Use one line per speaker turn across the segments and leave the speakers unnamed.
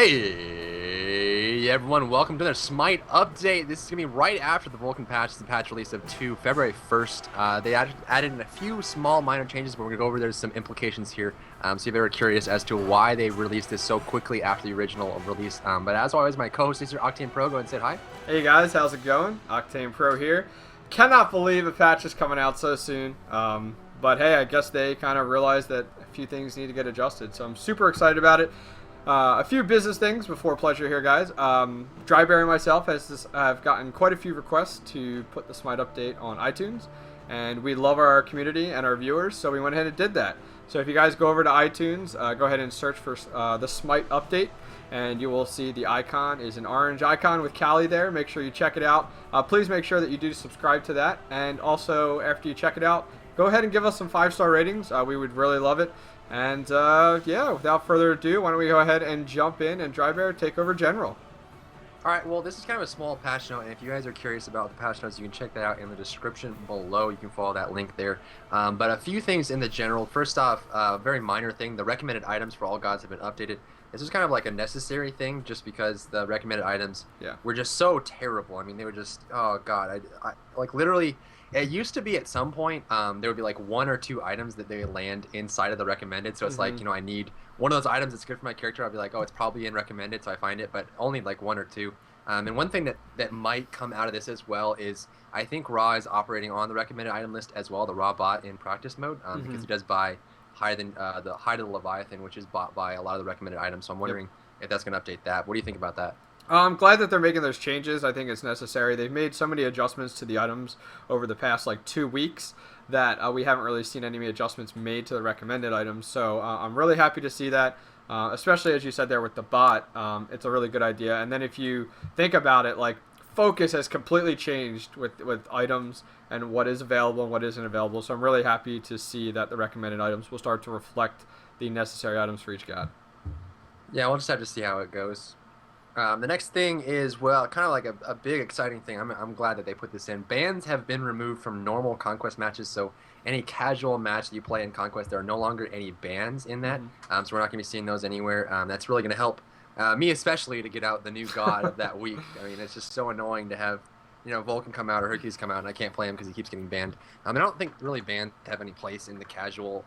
Hey everyone, welcome to their SMITE update. This is going to be right after the Vulcan patch. It's the patch release of February 1st. They added in a few small minor changes, but we're going to go over there's some implications here. So if you're curious as to why they released this so quickly after the original release. But as always, my co-host is Octane Pro. Go ahead and say hi.
Hey guys, how's it going? Octane Pro here. Cannot believe a patch is coming out so soon. But hey, I guess they kind of realized that a few things need to get adjusted. So I'm super excited about it. A few business things before pleasure here, guys. Dryberry and myself have gotten quite a few requests to put the SMITE update on iTunes, and we love our community and our viewers, so we went ahead and did that. So if you guys go over to iTunes, go ahead and search for the SMITE update, and you will see the icon is an orange icon with Callie there. Make sure you check it out. Please make sure that you do subscribe to that, and also after you check it out, go ahead and give us some 5-star ratings. We would really love it. And yeah, without further ado, why don't we go ahead and jump in and Drybear take over General.
Alright, well, this is kind of a small patch note, and if you guys are curious about the patch notes, you can check that out in the description below. You can follow that link there. But a few things in the general. First off, very minor thing, the recommended items for all gods have been updated. This is kind of like a necessary thing, just because the recommended items were just so terrible. I mean, they were just, oh god, I like literally... It used to be at some point, there would be like 1 or 2 items that they land inside of the recommended. So it's like, I need one of those items that's good for my character. I'll be like, oh, it's probably in recommended, so I find it, but only like 1 or 2. And one thing that might come out of this as well is I think Raw is operating on the recommended item list as well, the Raw bot in practice mode, because he does buy higher than the Hide of the Leviathan, which is bought by a lot of the recommended items. So I'm wondering if that's going to update that. What do you think about that?
I'm glad that they're making those changes. I think it's necessary. They've made so many adjustments to the items over the past like 2 weeks that we haven't really seen any adjustments made to the recommended items. So I'm really happy to see that, especially as you said there with the bot. It's a really good idea. And then if you think about it, like focus has completely changed with items and what is available and what isn't available. So I'm really happy to see that the recommended items will start to reflect the necessary items for each god.
Yeah, we'll just have to see how it goes. The next thing is, well, kind of like a big exciting thing. I'm glad that they put this in. Bans have been removed from normal Conquest matches, so any casual match that you play in Conquest, there are no longer any bans in that. So we're not going to be seeing those anywhere. That's really going to help me especially to get out the new god of that week. I mean, it's just so annoying to have, Vulcan come out or Hercules come out, and I can't play him because he keeps getting banned. I don't think really bans have any place in the casual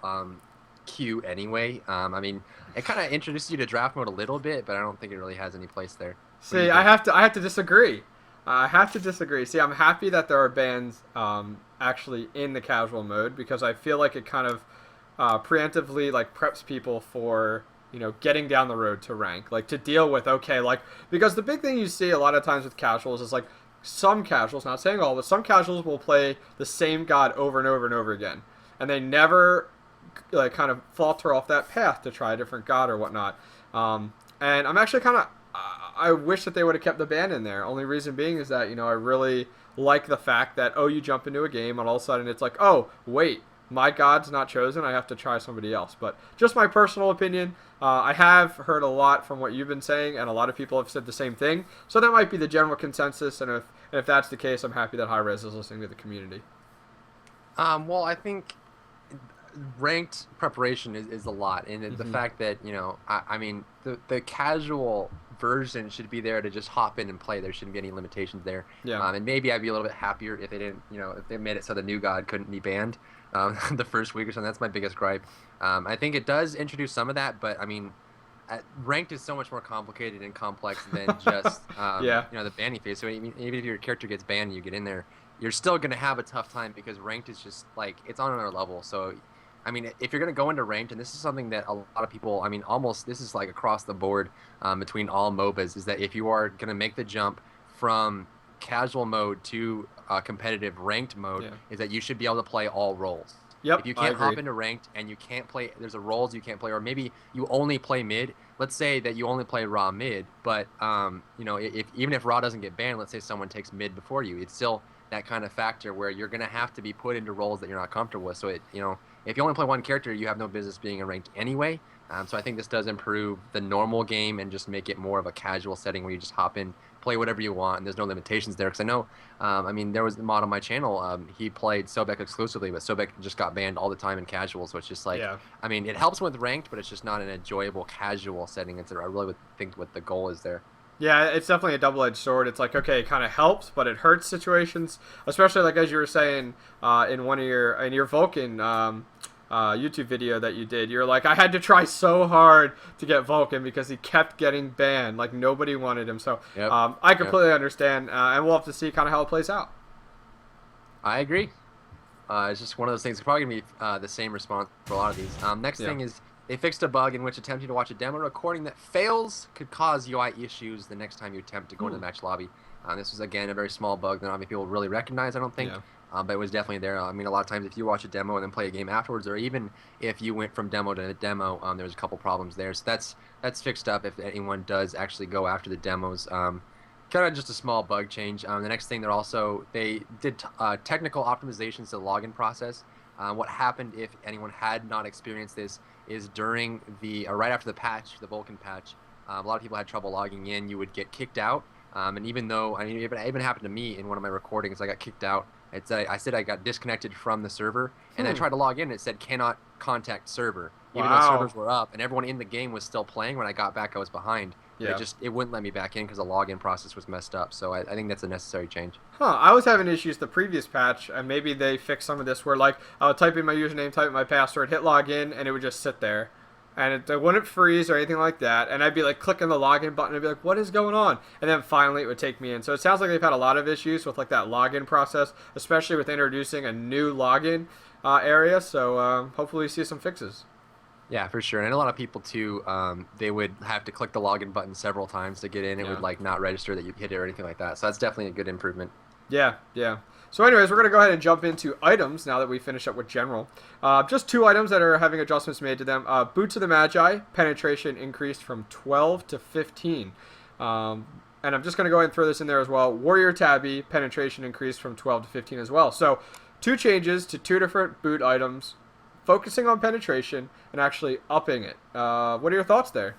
queue anyway. I mean, it kind of introduces you to draft mode a little bit, but I don't think it really has any place there.
See, I have to disagree. I have to disagree. See, I'm happy that there are bans actually in the casual mode because I feel like it kind of preemptively like preps people for getting down the road to rank, like to deal with because the big thing you see a lot of times with casuals is like some casuals, not saying all, but some casuals will play the same god over and over and over again, and they never like kind of falter off that path to try a different god or whatnot. And I'm actually kind of I wish that they would have kept the ban in there. Only reason being is that I really like the fact that you jump into a game and all of a sudden it's like, oh wait, my god's not chosen, I have to try somebody else. But just my personal opinion, I have heard a lot from what you've been saying, and a lot of people have said the same thing. So that might be the general consensus, and if that's the case, I'm happy that High Res is listening to the community.
Well, I think ranked preparation is a lot, and the fact that I mean the casual version should be there to just hop in and play. There shouldn't be any limitations there. And maybe I'd be a little bit happier if they didn't, if they made it so the new god couldn't be banned the first week or something. That's my biggest gripe. I think it does introduce some of that, but I mean, ranked is so much more complicated and complex than just the banning phase. So even if your character gets banned and you get in there, you're still going to have a tough time because ranked is just like it's on another level. So I mean, if you're going to go into ranked, and this is something that a lot of people, I mean, almost this is like across the board between all MOBAs, is that if you are going to make the jump from casual mode to competitive ranked mode, is that you should be able to play all roles.
Yep,
if you can't hop into ranked and you can't play, there's a roles you can't play, or maybe you only play mid. Let's say that you only play Raw mid, but even if Raw doesn't get banned, let's say someone takes mid before you, it's still that kind of factor where you're going to have to be put into roles that you're not comfortable with. So if you only play one character, you have no business being in ranked anyway. So I think this does improve the normal game and just make it more of a casual setting where you just hop in, play whatever you want, and there's no limitations there. Because I know, I mean, there was a mod on my channel. He played Sobek exclusively, but Sobek just got banned all the time in casual. So it's just like,
Yeah.
I mean, it helps with ranked, but it's just not an enjoyable casual setting. I really would think what the goal is there.
Yeah, it's definitely a double-edged sword. It's like, okay, it kind of helps, but it hurts situations, especially like as you were saying in your Vulcan YouTube video that you did. You're like, I had to try so hard to get Vulcan because he kept getting banned. Like nobody wanted him. So
Yep.
I
Yep.
completely understand, and we'll have to see kind of how it plays out.
I agree. It's just one of those things. It's probably gonna be the same response for a lot of these. Next
Yeah.
thing is they fixed a bug in which attempting to watch a demo recording that fails could cause UI issues the next time you attempt to go into the match lobby. This was again a very small bug that not many people really recognize, I don't think.
Yeah.
But it was definitely there. I mean, a lot of times if you watch a demo and then play a game afterwards, or even if you went from demo to demo, there's a couple problems there. So that's fixed up if anyone does actually go after the demos. Kind of just a small bug change. The next thing they did technical optimizations to the login process. What happened if anyone had not experienced this is during right after the patch, the Vulcan patch, a lot of people had trouble logging in. You would get kicked out, and even though I mean it even happened to me in one of my recordings, I got kicked out. I said I got disconnected from the server, and I tried to log in. And it said cannot contact server, even though servers were up and everyone in the game was still playing. When I got back, I was behind.
Yeah.
It wouldn't let me back in because the login process was messed up. So I think that's a necessary change.
Huh, I was having issues the previous patch, and maybe they fixed some of this where, like, I would type in my username, type in my password, hit login, and it would just sit there. And it wouldn't freeze or anything like that. And I'd be, like, clicking the login button and be like, what is going on? And then finally it would take me in. So it sounds like they've had a lot of issues with, like, that login process, especially with introducing a new login area. So hopefully we see some fixes.
Yeah, for sure. And a lot of people too, they would have to click the login button several times to get in. It
Yeah.
would like not register that you hit it or anything like that. So that's definitely a good improvement.
Yeah, yeah. So anyways, we're going to go ahead and jump into items now that we finish up with general. Just two items that are having adjustments made to them. Boots of the Magi, penetration increased from 12 to 15. And I'm just going to go ahead and throw this in there as well. Warrior Tabby, penetration increased from 12 to 15 as well. So two changes to two different boot items, focusing on penetration and actually upping it. What are your thoughts there?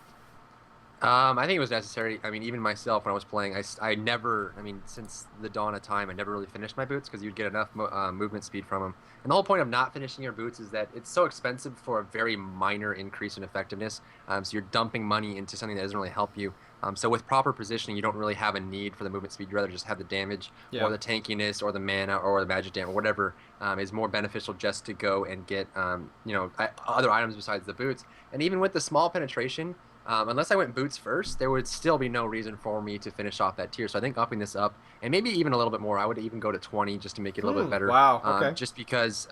I think it was necessary. I mean, even myself when I was playing, I never, I mean, since the dawn of time, I never really finished my boots because you'd get enough movement speed from them. And the whole point of not finishing your boots is that it's so expensive for a very minor increase in effectiveness. So you're dumping money into something that doesn't really help you. So with proper positioning, you don't really have a need for the movement speed. You'd rather just have the damage or the tankiness or the mana or the magic damage, whatever is more beneficial just to go and get, other items besides the boots. And even with the small penetration, unless I went boots first, there would still be no reason for me to finish off that tier. So I think upping this up, and maybe even a little bit more, I would even go to 20 just to make it a little bit better.
Wow, okay.
Just because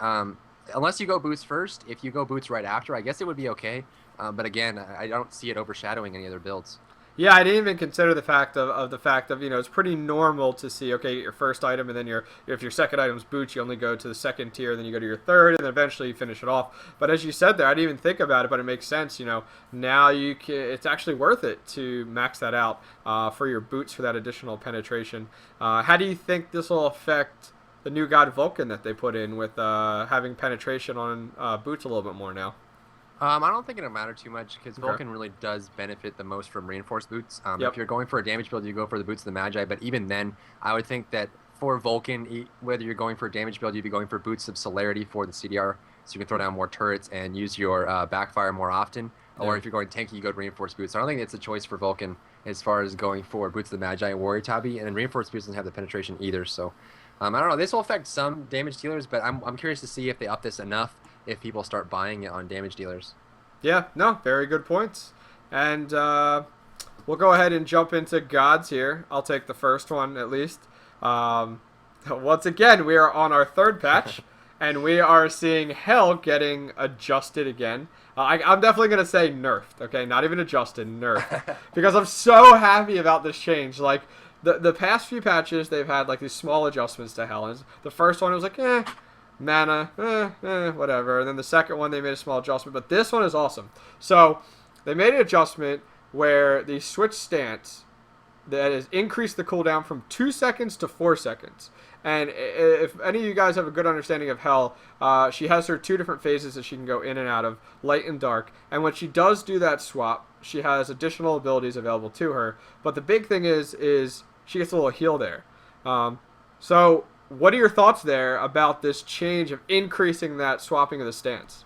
unless you go boots first, if you go boots right after, I guess it would be okay. But again, I don't see it overshadowing any other builds.
Yeah, I didn't even consider the fact of it's pretty normal to see, okay, your first item, and then if your second item's boots, you only go to the second tier, then you go to your third, and then eventually you finish it off. But as you said there, I didn't even think about it, but it makes sense. Now it's actually worth it to max that out for your boots for that additional penetration. How do you think this will affect the new God Vulcan that they put in with having penetration on boots a little bit more now?
I don't think it'll matter too much because Vulcan really does benefit the most from reinforced boots. If you're going for a damage build, you go for the boots of the Magi. But even then, I would think that for Vulcan, whether you're going for a damage build, you'd be going for boots of celerity for the CDR, so you can throw down more turrets and use your backfire more often. Or if you're going tanky, you go to reinforced boots. So I don't think it's a choice for Vulcan as far as going for boots of the Magi and Warrior Tabby. And then reinforced boots doesn't have the penetration either. So I don't know. This will affect some damage dealers, but I'm curious to see if they up this enough if people start buying it on damage dealers.
Yeah, no, very good points. And we'll go ahead and jump into gods here. I'll take the first one at least. Once again, we are on our third patch, and we are seeing Hell getting adjusted again. I'm definitely going to say nerfed, okay? Not even adjusted, nerfed. Because I'm so happy about this change. Like, the past few patches, they've had, like, these small adjustments to Hell. And the first one, it was like, mana, whatever. And then the second one, they made a small adjustment. But this one is awesome. So, they made an adjustment where the switch stance that is increase the cooldown from 2 seconds to 4 seconds. And if any of you guys have a good understanding of Hell, she has her 2 different phases that she can go in and out of, light and dark. And when she does do that swap, she has additional abilities available to her. But the big thing is she gets a little heal there. So what are your thoughts there about this change of increasing that swapping of the stance?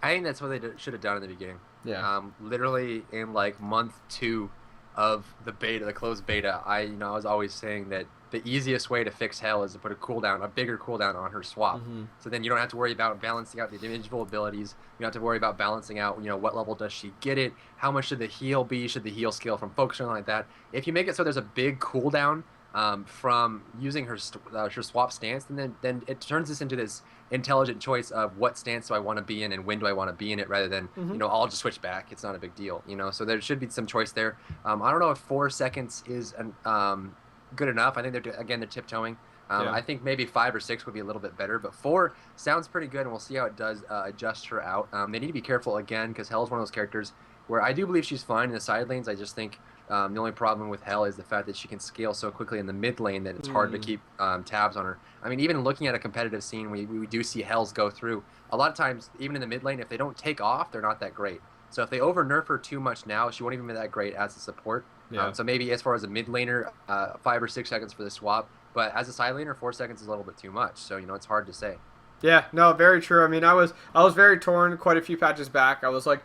I think that's what they should have done in the beginning.
Yeah.
Literally in like month 2 of the beta, the closed beta, I was always saying that the easiest way to fix Hell is to put a bigger cooldown on her swap. So then you don't have to worry about balancing out the individual abilities. You don't have to worry about balancing out, what level does she get it? How much should the heal be? Should the heal scale from focus or something like that? If you make it so there's a big cooldown from using her swap stance, and then it turns this into this intelligent choice of what stance do I want to be in and when do I want to be in it, rather than I'll just switch back. It's not a big deal, So there should be some choice there. I don't know if 4 seconds is good enough. I think they're tiptoeing. I think maybe 5 or 6 would be a little bit better, but 4 sounds pretty good, and we'll see how it does adjust her out. They need to be careful again, because Hell is one of those characters where I do believe she's fine in the side lanes. I just think the only problem with Hell is the fact that she can scale so quickly in the mid lane that it's hard to keep tabs on her. I mean, even looking at a competitive scene, we do see Hells go through. A lot of times, even in the mid lane, if they don't take off, they're not that great. So if they over-nerf her too much now, she won't even be that great as a support.
Yeah.
So maybe as far as a mid laner, 5 or 6 seconds for the swap. But as a side laner, 4 seconds is a little bit too much. So, it's hard to say.
Yeah, no, very true. I mean, I was very torn quite a few patches back. I was like,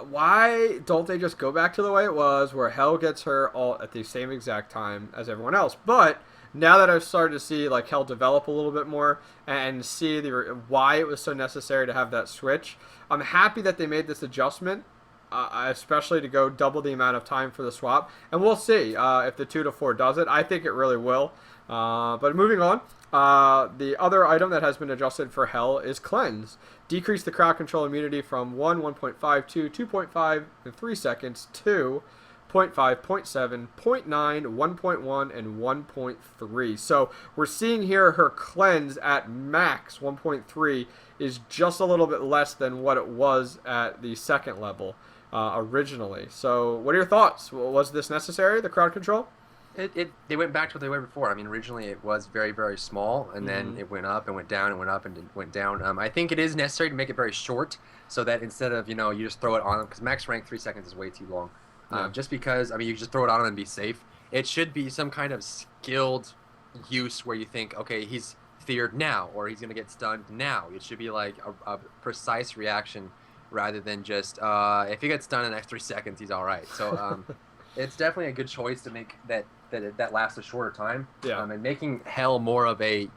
why don't they just go back to the way it was, where Hell gets her all at the same exact time as everyone else? But now that I've started to see like Hell develop a little bit more and see why it was so necessary to have that switch, I'm happy that they made this adjustment, especially to go double the amount of time for the swap. And we'll see if the 2 to 4 does it. I think it really will. But moving on, the other item that has been adjusted for Hell is Cleanse. Decrease the crowd control immunity from 1.5, 2.5, and 3 seconds to 0.5, 0.7, 0.9, 1.1, and 1.3. So we're seeing here her Cleanse at max 1.3 is just a little bit less than what it was at the second level originally. So what are your thoughts? Was this necessary, the crowd control?
They went back to what they were before. I mean, originally it was very, very small, and then it went up and went down and went up and went down. I think it is necessary to make it very short, so that instead of, you just throw it on them, because max rank 3 seconds is way too long. Just because, I mean, you just throw it on them and be safe. It should be some kind of skilled use where you think, okay, he's feared now, or he's going to get stunned now. It should be like a precise reaction, rather than just, if he gets stunned in the next 3 seconds, he's all right. So, it's definitely a good choice to make that lasts a shorter time.
Yeah.
And making Hell more of a,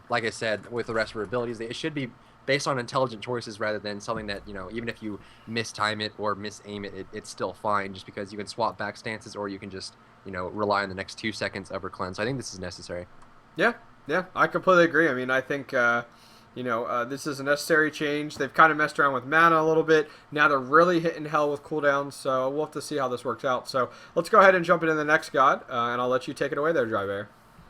like I said, with the rest of her abilities, it should be based on intelligent choices rather than something that, even if you mistime it or misaim it, it's still fine, just because you can swap back stances, or you can just, rely on the next 2 seconds of her cleanse. So I think this is necessary.
Yeah, I completely agree. I mean, I think, this is a necessary change. They've kind of messed around with mana a little bit. Now they're really hitting Hell with cooldowns, so we'll have to see how this works out. So let's go ahead and jump into the next god, and I'll let you take it away there, Dry Bear.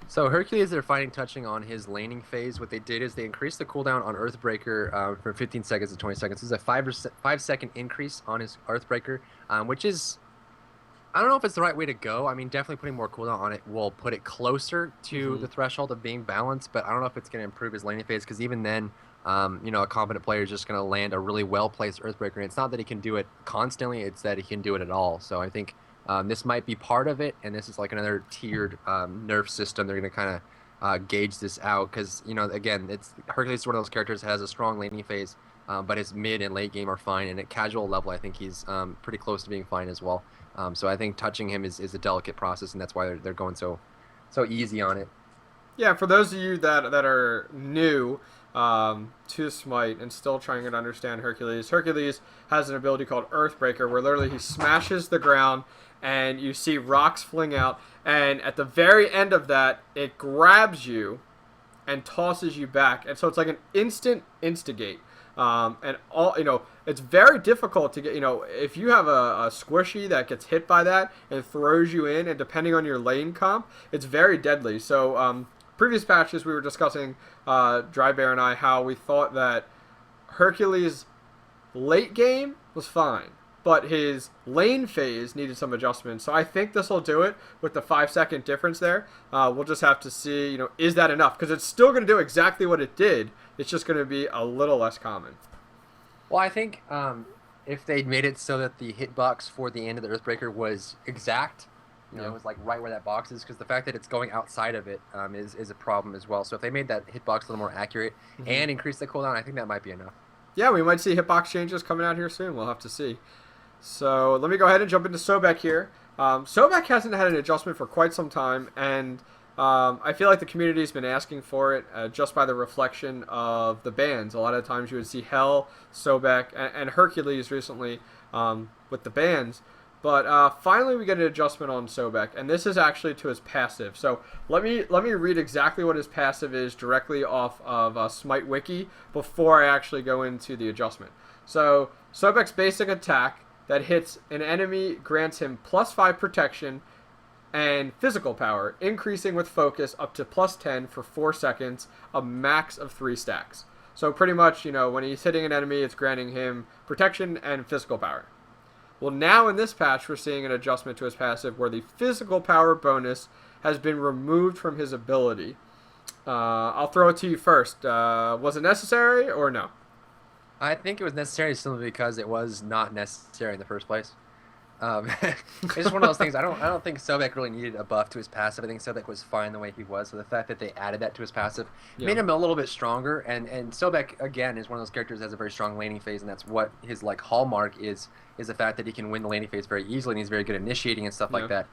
So Hercules, they're fighting touching on his laning phase. What they did is they increased the cooldown on Earthbreaker from 15 seconds to 20 seconds. This is a 5 second increase on his Earthbreaker, which is, I don't know if it's the right way to go. I mean, definitely putting more cooldown on it will put it closer to the threshold of being balanced, but I don't know if it's going to improve his laning phase, because even then, a competent player is just going to land a really well-placed Earthbreaker. And it's not that he can do it constantly, it's that he can do it at all. So I think this might be part of it, and this is like another tiered nerf system. They're going to kind of gauge this out, because, again, Hercules is one of those characters that has a strong laning phase, but his mid and late game are fine, and at casual level, I think he's pretty close to being fine as well. So I think touching him is a delicate process, and that's why they're going so easy on it.
Yeah, for those of you that are new to Smite and still trying to understand Hercules has an ability called Earthbreaker, where literally he smashes the ground and you see rocks fling out, and at the very end of that, it grabs you and tosses you back, and so it's like an instant instigate. And all, it's very difficult to get, if you have a squishy that gets hit by that and throws you in, and depending on your lane comp, it's very deadly. So, previous patches we were discussing, Dry Bear and I, how we thought that Hercules late game was fine, but his lane phase needed some adjustments. So I think this will do it with the 5-second difference there. We'll just have to see, is that enough? Because it's still going to do exactly what it did. It's just going to be a little less common.
Well, I think if they'd made it so that the hitbox for the end of the Earthbreaker was exact, it was like right where that box is, because the fact that it's going outside of it is a problem as well. So if they made that hitbox a little more accurate and increased the cooldown, I think that might be enough.
Yeah, we might see hitbox changes coming out here soon. We'll have to see. So let me go ahead and jump into Sobek here. Sobek hasn't had an adjustment for quite some time, and I feel like the community's been asking for it just by the reflection of the bans. A lot of times you would see Hell, Sobek, and Hercules recently with the bans. But finally we get an adjustment on Sobek, and this is actually to his passive. So let me read exactly what his passive is directly off of SMITE Wiki before I actually go into the adjustment. So Sobek's basic attack that hits an enemy grants him +5 protection and physical power, increasing with focus up to +10 for 4 seconds, a max of 3 stacks. So pretty much, when he's hitting an enemy, it's granting him protection and physical power. Well, now in this patch, we're seeing an adjustment to his passive where the physical power bonus has been removed from his ability. I'll throw it to you first. Was it necessary or no?
I think it was necessary simply because it was not necessary in the first place. It's just one of those things. I don't think Sobek really needed a buff to his passive. I think Sobek was fine the way he was. So the fact that they added that to his passive made him a little bit stronger. And Sobek again is one of those characters that has a very strong laning phase, and that's what his hallmark is the fact that he can win the laning phase very easily, and he's very good at initiating and stuff like that.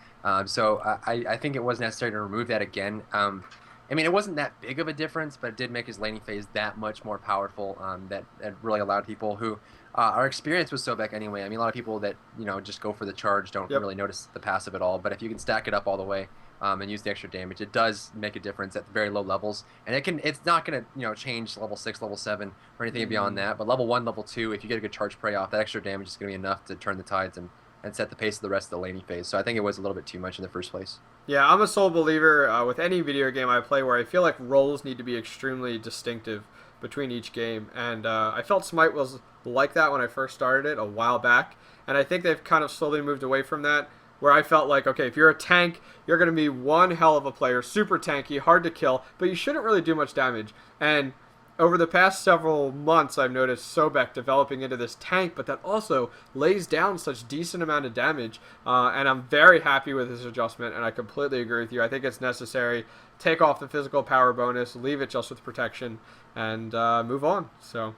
So I think it was necessary to remove that again. I mean, it wasn't that big of a difference, but it did make his laning phase that much more powerful. That really allowed people who are experienced with Sobek anyway. I mean, a lot of people that just go for the charge don't really notice the passive at all. But if you can stack it up all the way and use the extra damage, it does make a difference at very low levels. And it's not gonna change level 6, level 7, or anything beyond that. But level 1, level 2, if you get a good charge prey off, that extra damage is gonna be enough to turn the tides and set the pace of the rest of the laning phase. So I think it was a little bit too much in the first place.
Yeah, I'm a sole believer with any video game I play where I feel like roles need to be extremely distinctive between each game. And I felt SMITE was like that when I first started it a while back. And I think they've kind of slowly moved away from that, where I felt like, okay, if you're a tank, you're going to be one hell of a player, super tanky, hard to kill, but you shouldn't really do much damage. And over the past several months, I've noticed Sobek developing into this tank, but that also lays down such decent amount of damage. And I'm very happy with this adjustment, and I completely agree with you. I think it's necessary. Take off the physical power bonus, leave it just with protection, and move on. So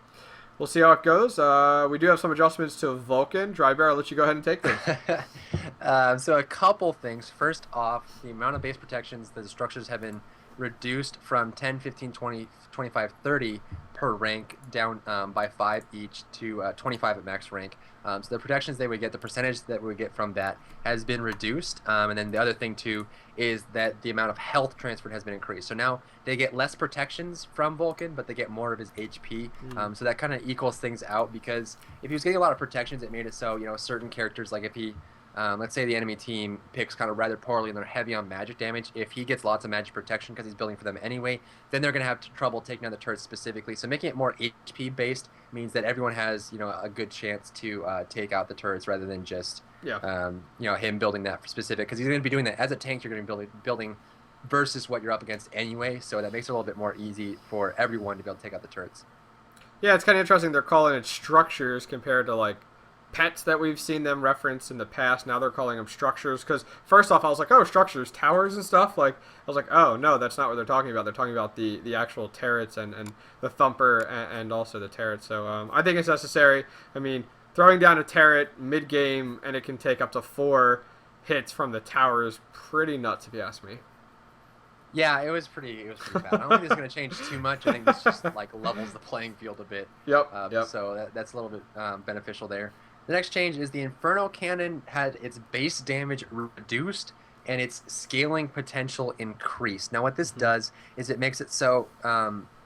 we'll see how it goes. We do have some adjustments to Vulcan. Drybear, I'll let you go ahead and take them.
So a couple things. First off, the amount of base protections that the structures have been reduced from 10, 15, 20, 25, 30 per rank down by 5 each to 25 at max rank. So the protections they would get, the percentage that we would get from that has been reduced. And then the other thing too is that the amount of health transferred has been increased. So now they get less protections from Vulcan, but they get more of his HP. So that kind of equals things out, because if he was getting a lot of protections, it made it so certain characters, like if he let's say the enemy team picks kind of rather poorly and they're heavy on magic damage. If he gets lots of magic protection because he's building for them anyway, then they're going to have trouble taking down the turrets specifically. So making it more HP based means that everyone has a good chance to take out the turrets rather than just him building that specific, because he's going to be doing that as a tank. You're going to be building versus what you're up against anyway. So that makes it a little bit more easy for everyone to be able to take out the turrets.
Yeah, it's kind of interesting. They're calling it structures compared to pets that we've seen them reference in the past. Now they're calling them structures, because first off I was like, oh, structures, towers and stuff. I was like, oh no, that's not what they're talking about. They're talking about the actual turrets and the thumper and also the turret. So I think it's necessary. I mean, throwing down a turret mid game and it can take up to 4 hits from the tower is pretty nuts if you ask me.
Yeah, it was pretty bad. I don't think it's going to change too much. I think this just levels the playing field a bit.
Yep.
So that's a little bit beneficial there. The next change is the Inferno Cannon had its base damage reduced and its scaling potential increased. Now what this does is it makes it so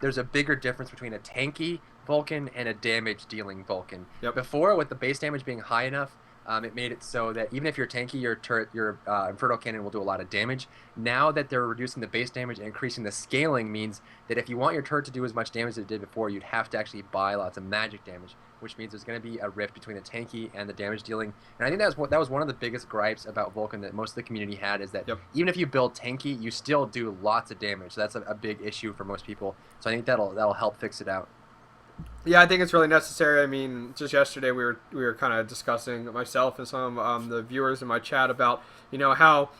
there's a bigger difference between a tanky Vulcan and a damage dealing Vulcan. Before, with the base damage being high enough, it made it so that even if you're tanky, your Inferno Cannon will do a lot of damage. Now that they're reducing the base damage and increasing the scaling, means that if you want your turret to do as much damage as it did before, you'd have to actually buy lots of magic damage. which means there's going to be a rift between the tanky and the damage dealing. And I think that was one of the biggest gripes about Vulcan that most of the community had, is that
Yep.
even if you build tanky, you still do lots of damage. So that's a big issue for most people. So I think that'll help fix it out.
Yeah, I think it's really necessary. I mean, just yesterday we were kind of discussing, myself and some the viewers in my chat, about how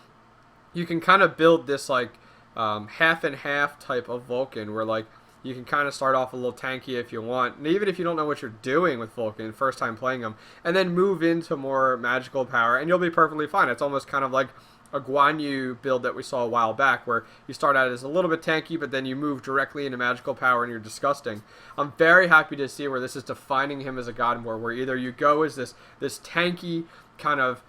you can kind of build this like half and half type of Vulcan, where like you can kind of start off a little tanky if you want, and even if you don't know what you're doing with Vulcan first time playing them, and then move into more magical power, and you'll be perfectly fine. It's almost kind of like a Guan Yu build that we saw a while back, where you start out as a little bit tanky, but then you move directly into magical power and you're disgusting. I'm very happy to see where this is defining him as a god more, where either you go as this tanky kind of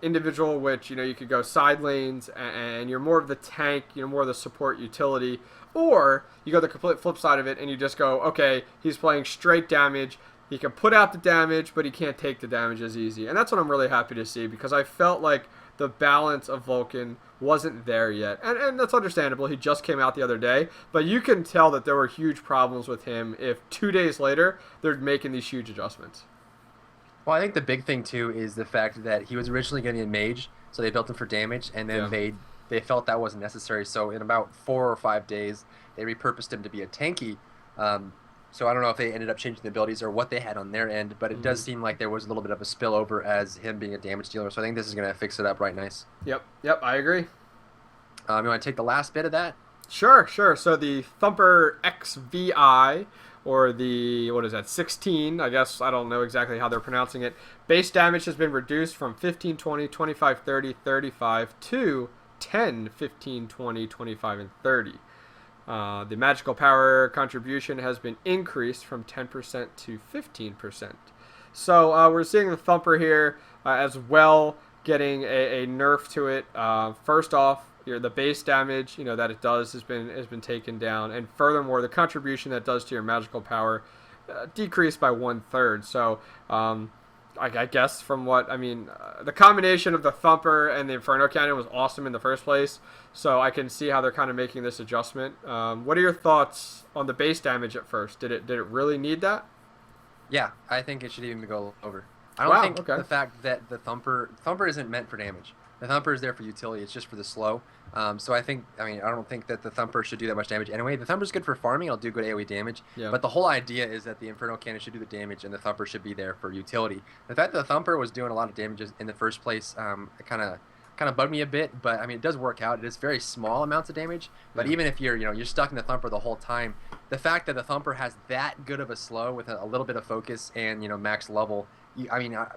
individual, which you could go side lanes and you're more of the tank, more of the support utility, or you go the complete flip side of it and you just go, okay, he's playing straight damage. He can put out the damage, but he can't take the damage as easy. And that's what I'm really happy to see, because I felt like the balance of Vulcan wasn't there yet. And that's understandable. He just came out the other day. But you can tell that there were huge problems with him if 2 days later they're making these huge adjustments.
Well, I think the big thing too is the fact that he was originally going to be a mage, so they built him for damage, and then they felt that wasn't necessary. So in about 4 or 5 days, they repurposed him to be a tanky. So I don't know if they ended up changing the abilities or what they had on their end, but it does seem like there was a little bit of a spillover as him being a damage dealer. So I think this is going to fix it up right nice.
Yep, I agree.
You want to take the last bit of that?
Sure. So the Thumper XVI, or the, what is that, 16, I guess, I don't know exactly how they're pronouncing it. Base damage has been reduced from 15, 20, 25, 30, 35 to 10, 15, 20, 25, and 30. The magical power contribution has been increased from 10% to 15%. So we're seeing the Thumper here as well, getting a nerf to it. First off, the base damage that it does has been taken down, and furthermore, the contribution that does to your magical power decreased by 1/3. So I guess from what I mean, the combination of the Thumper and the Inferno Cannon was awesome in the first place. So I can see how they're kind of making this adjustment. What are your thoughts on the base damage at first? Did it really need that?
Yeah, I think it should even go over. I don't think
okay.
the fact that the Thumper isn't meant for damage. The Thumper is there for utility. It's just for the slow. So I don't think that the Thumper should do that much damage anyway. The Thumper's good for farming. It'll do good AoE damage.
Yeah.
But the whole idea is that the Inferno Cannon should do the damage and the Thumper should be there for utility. The fact that the Thumper was doing a lot of damage in the first place, it kind of bugged me a bit. But I mean, it does work out. It is very small amounts of damage. But even if you're stuck in the Thumper the whole time, the fact that the Thumper has that good of a slow with a little bit of focus and max level,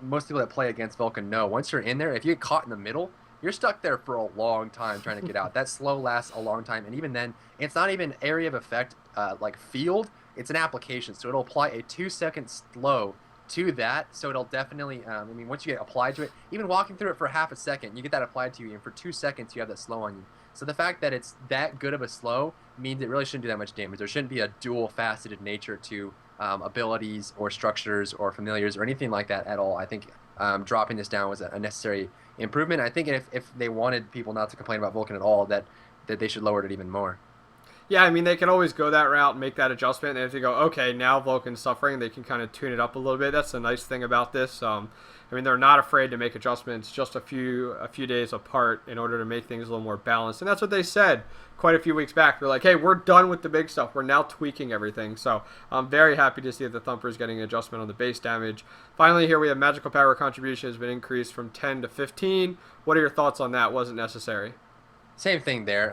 most people that play against Vulcan know once you're in there, if you get caught in the middle, you're stuck there for a long time trying to get out. That slow lasts a long time, and even then, it's not even area of effect like field. It's an application, so it'll apply a 2-second slow to that. So it'll definitely, once you get applied to it, even walking through it for half a second, you get that applied to you, and for 2 seconds, you have that slow on you. So the fact that it's that good of a slow means it really shouldn't do that much damage. There shouldn't be a dual-faceted nature to abilities or structures or familiars or anything like that at all. I think dropping this down was a necessary improvement. I think if they wanted people not to complain about Vulcan at all, that they should lower it even more.
Yeah, they can always go that route and make that adjustment. And if they go, okay, now Vulcan's suffering, they can kind of tune it up a little bit. That's the nice thing about this. They're not afraid to make adjustments just a few days apart in order to make things a little more balanced. And that's what they said quite a few weeks back. They're like, hey, we're done with the big stuff. We're now tweaking everything. So I'm very happy to see that the Thumper is getting an adjustment on the base damage. Finally, here we have magical power contribution has been increased from 10 to 15. What are your thoughts on that? Wasn't necessary.
Same thing there.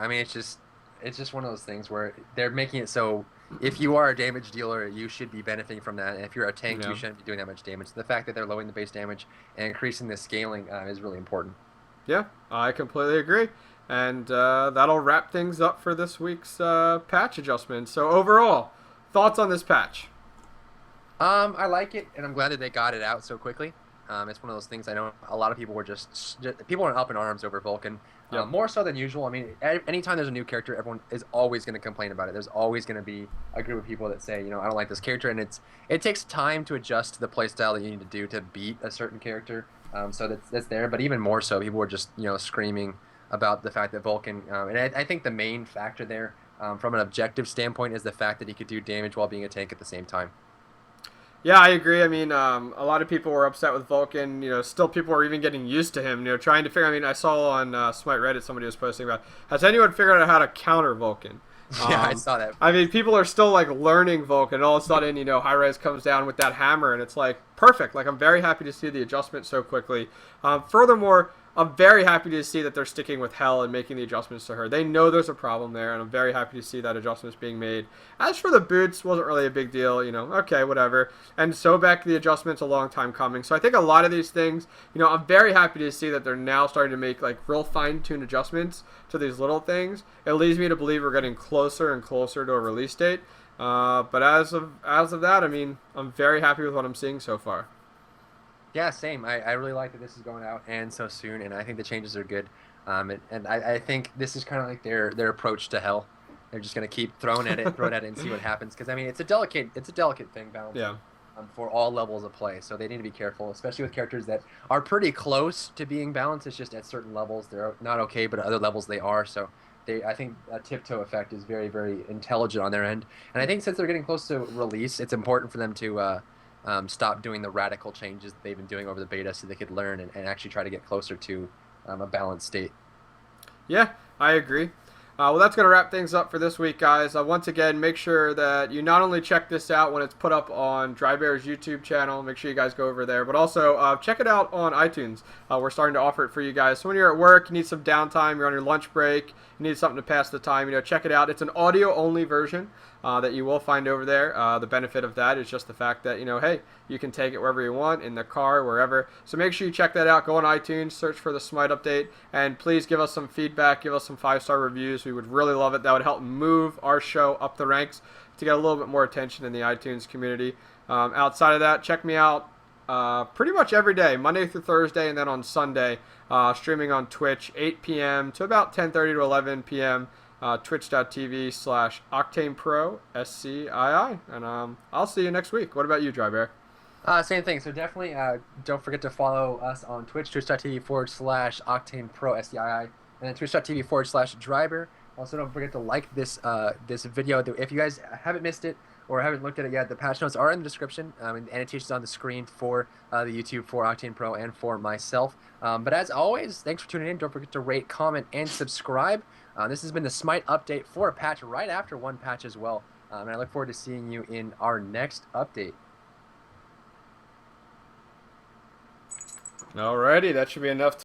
It's just one of those things where they're making it so if you are a damage dealer, you should be benefiting from that. And if you're a tank, you shouldn't be doing that much damage. The fact that they're lowering the base damage and increasing the scaling is really important.
Yeah, I completely agree. And that'll wrap things up for this week's patch adjustment. So overall, thoughts on this patch?
I like it, and I'm glad that they got it out so quickly. It's one of those things. I know a lot of people were just people are up in arms over Vulcan. More so than usual. Anytime there's a new character, everyone is always going to complain about it. There's always going to be a group of people that say, I don't like this character, and it takes time to adjust to the playstyle that you need to do to beat a certain character. So that's there, but even more so, people were just screaming about the fact that Vulcan, and I think the main factor there, from an objective standpoint, is the fact that he could do damage while being a tank at the same time.
Yeah, I agree. I mean, a lot of people were upset with Vulcan. You know, still people are even getting used to him. You know, trying to figure. I mean, I saw on SMITE Reddit somebody was posting about, has anyone figured out how to counter Vulcan?
Yeah, I
Um,
saw that
I
post.
mean, people are still like learning Vulcan, and all of a sudden, you know, High Res comes down with that hammer, and it's like perfect. Like I'm very happy to see the adjustment so quickly. Furthermore, I'm very happy to see that they're sticking with Hell and making the adjustments to her. They know there's a problem there, and I'm very happy to see that adjustments being made. As for the boots, wasn't really a big deal, you know. Okay, whatever. And Sobek, the adjustment's a long time coming. So I think a lot of these things, you know, I'm very happy to see that they're now starting to make like real fine-tuned adjustments to these little things. It leads me to believe we're getting closer and closer to a release date. But as of that, I mean, I'm very happy with what I'm seeing so far.
Yeah, same. I really like that this is going out and so soon, and I think the changes are good. And I think this is kind of like their approach to hell. They're just gonna keep throwing at it, throwing at it, and see what happens. Because I mean, it's a delicate thing
Yeah.
balancing for all levels of play. So they need to be careful, especially with characters that are pretty close to being balanced. It's just at certain levels they're not okay, but at other levels they are. So I think a tiptoe effect is very, very intelligent on their end. And I think since they're getting close to release, it's important for them to stop doing the radical changes that they've been doing over the beta, so they could learn and actually try to get closer to a balanced state.
Yeah, I agree. Well, that's going to wrap things up for this week, guys. Once again, make sure that you not only check this out when it's put up on Drybear's YouTube channel, make sure you guys go over there, but also check it out on iTunes. We're starting to offer it for you guys. So when you're at work, you need some downtime, you're on your lunch break, you need something to pass the time, you know, check it out. It's an audio-only version that you will find over there. The benefit of that is just the fact that, you know, hey, you can take it wherever you want, in the car, wherever. So make sure you check that out. Go on iTunes, search for the Smite Update, and please give us some feedback, give us some 5-star reviews. We would really love it. That would help move our show up the ranks to get a little bit more attention in the iTunes community. Outside of that, check me out pretty much every day, Monday through Thursday, and then on Sunday, streaming on Twitch, 8 p.m. to about 10:30 to 11 p.m. Twitch.tv/Octane Pro SCII. And I'll see you next week. What about you, Dry Bear?
Same thing. So definitely don't forget to follow us on Twitch, twitch.tv/Octane Pro SDII, and then twitch.tv/Driver. Also, don't forget to like this video. If you guys haven't missed it or haven't looked at it yet, the patch notes are in the description, and annotations on the screen for the YouTube, for Octane Pro, and for myself. But as always, thanks for tuning in. Don't forget to rate, comment, and subscribe. This has been the Smite update for a patch right after one patch as well. And I look forward to seeing you in our next update.
Alrighty, that should be enough.